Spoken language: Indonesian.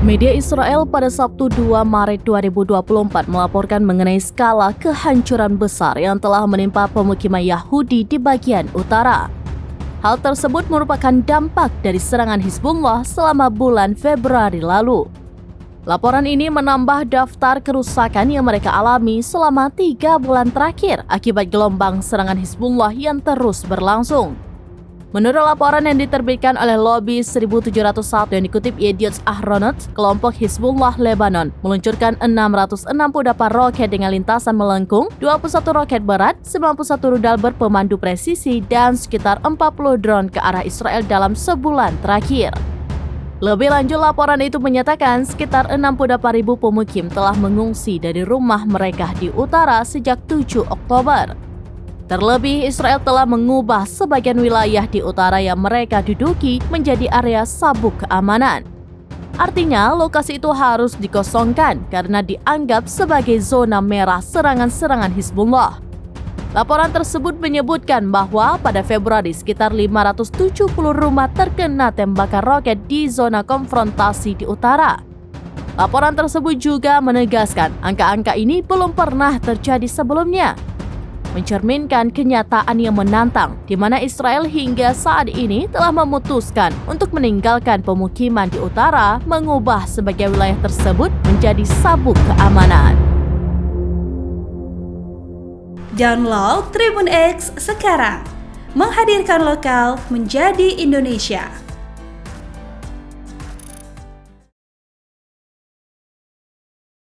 Media Israel pada Sabtu 2 Maret 2024 melaporkan mengenai skala kehancuran besar yang telah menimpa pemukiman Yahudi di bagian utara. Hal tersebut merupakan dampak dari serangan Hizbullah selama bulan Februari lalu. Laporan ini menambah daftar kerusakan yang mereka alami selama 3 bulan terakhir akibat gelombang serangan Hizbullah yang terus berlangsung. Menurut laporan yang diterbitkan oleh Lobby 1701 yang dikutip Yediot Ahronot, kelompok Hizbullah Lebanon meluncurkan 668 roket dengan lintasan melengkung, 21 roket berat, 91 rudal berpemandu presisi, dan sekitar 40 drone ke arah Israel dalam sebulan terakhir. Lebih lanjut, laporan itu menyatakan sekitar 68.000 pemukim telah mengungsi dari rumah mereka di utara sejak 7 Oktober. Terlebih, Israel telah mengubah sebagian wilayah di utara yang mereka duduki menjadi area sabuk keamanan. Artinya, lokasi itu harus dikosongkan karena dianggap sebagai zona merah serangan-serangan Hizbullah. Laporan tersebut menyebutkan bahwa pada Februari sekitar 570 rumah terkena tembakan roket di zona konfrontasi di utara. Laporan tersebut juga menegaskan angka-angka ini belum pernah terjadi sebelumnya, mencerminkan kenyataan yang menantang di mana Israel hingga saat ini telah memutuskan untuk meninggalkan pemukiman di utara, mengubah sebagian wilayah tersebut menjadi sabuk keamanan. Download Tribun X sekarang, menghadirkan lokal menjadi Indonesia.